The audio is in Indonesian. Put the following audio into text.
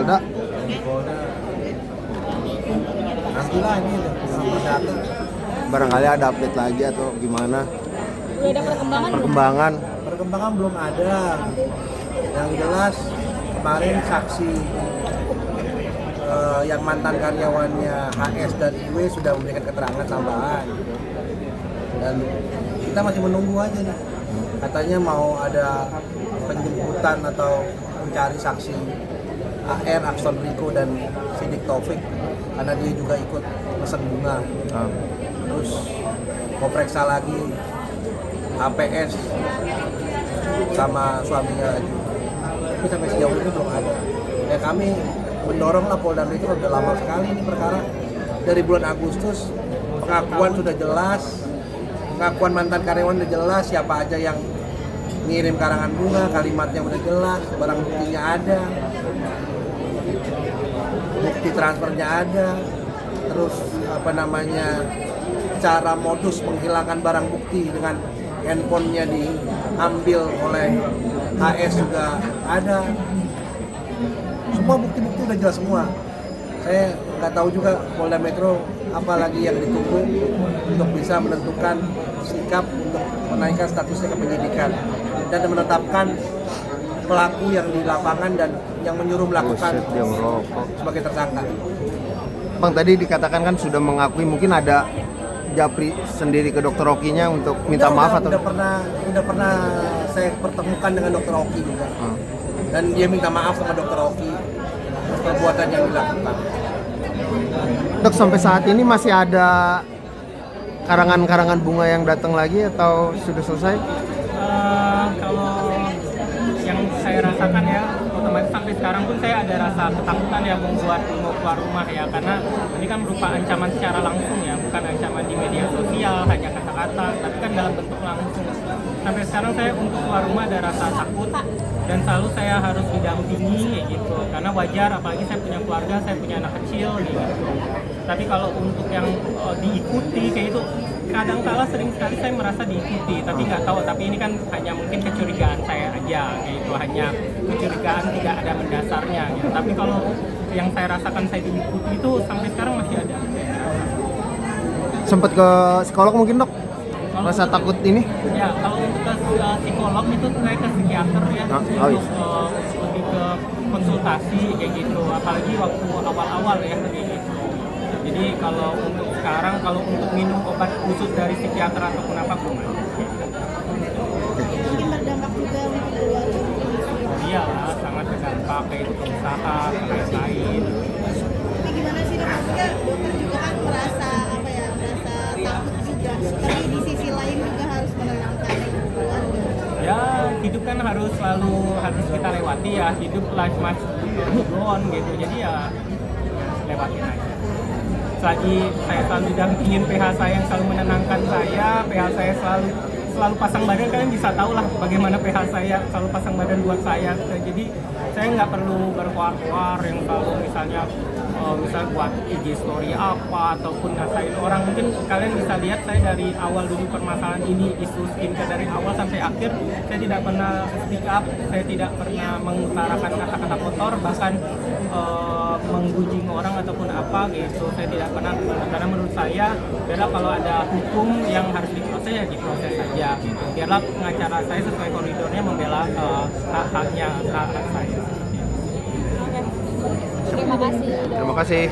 Polda. Nantilah ini sama data. Barangkali ada update lagi atau gimana? Udah ada Perkembangan. Perkembangan belum ada. Yang jelas kemarin saksi yang mantan karyawannya HS dan IW sudah memberikan keterangan tambahan. Dan kita masih menunggu aja nih. Katanya mau ada penjemputan atau mencari saksi AR, Akson Riko dan Sidik Taufik karena dia juga ikut pesen bunga. Terus mau periksa lagi APS sama suaminya lagi. Tapi sampai sejauh ini belum ada. Ya kami mendorong lah Polda itu udah lama sekali ini perkara. Dari bulan Agustus pengakuan sudah jelas, pengakuan mantan karyawan sudah jelas, siapa aja yang ngirim karangan bunga, kalimatnya udah jelas, barang buktinya ada, bukti transfernya ada, terus cara modus menghilangkan barang bukti dengan handphonenya diambil oleh HS juga ada. Semua bukti-bukti udah jelas semua. Saya nggak tahu juga Polda Metro apalagi yang ditunggu untuk bisa menentukan sikap untuk menaikkan statusnya ke penyidikan dan menetapkan pelaku yang di lapangan dan yang menyuruh melakukan sebagai tersangka. Bang, tadi dikatakan kan sudah mengakui, mungkin ada Japri sendiri ke Dokter Okinya untuk minta maaf atau? Udah pernah saya pertemukan dengan Dokter Oki juga. Dan dia minta maaf sama Dokter Oki atas perbuatan yang dilakukan. Dok, sampai saat ini masih ada karangan-karangan bunga yang datang lagi atau sudah selesai? Kalau yang saya rasakan ya, otomatis sampai sekarang pun saya ada rasa ketakutan ya membuat mau keluar rumah ya, karena ini kan berupa ancaman secara langsung ya, bukan ancaman di media sosial hanya kata-kata, tapi kan dalam bentuk langsung. Sampai sekarang saya untuk keluar rumah ada rasa takut dan selalu saya harus didampingi kayak gitu, karena wajar apalagi saya punya keluarga, saya punya anak kecil gitu. Tapi kalau untuk yang diikuti kayak itu kadang-kala sering sekali saya merasa diikuti, tapi nggak tahu, tapi ini kan hanya mungkin kecurigaan saya aja kayak itu, hanya kecurigaan tidak ada mendasarnya gitu. Tapi kalau yang saya rasakan saya diikuti itu sampai sekarang masih ada. Sempat ke psikolog mungkin, Dok? Rasa takut ini? Ya, kalau untuk ke psikolog itu saya ke psikiater ya, lebih ke konsultasi kayak gitu, apalagi waktu awal-awal ya kayak gitu. Jadi kalau untuk sekarang, kalau untuk minum obat khusus dari psikiater ataupun apa belum ada. Mungkin berdampak juga untuk keluarga. Iya lah, sangat berdampak kayak itu ke usaha, ke lain-lain. Tapi gimana sih dok? Maksudnya dokter juga kan merasa takut juga. Tapi di sisi lain juga harus menenangkan keluarga. Ya, hidup kan harus kita lewati ya. Hidup life must go on gitu. Jadi ya lewatin aja. Selagi saya selalu dampingin PH saya yang selalu menenangkan saya, PH saya selalu pasang badan, kalian bisa tahu lah bagaimana PH saya selalu pasang badan buat saya. Jadi saya nggak perlu berkoar-koar yang selalu misalnya buat IG story apa ataupun ngatain orang. Mungkin kalian bisa lihat saya dari awal dulu permasalahan ini, isu skincare dari awal sampai akhir saya tidak pernah speak up, saya tidak pernah mengutarakan kata-kata kotor, bahkan menggunjing orang ataupun apa gitu, saya tidak pernah, karena menurut saya biarlah kalau ada hukum yang harus diproses ya diproses saja gitu, biarlah pengacara saya sesuai koridornya membela hak-haknya hak saya. Terima kasih. Terima kasih.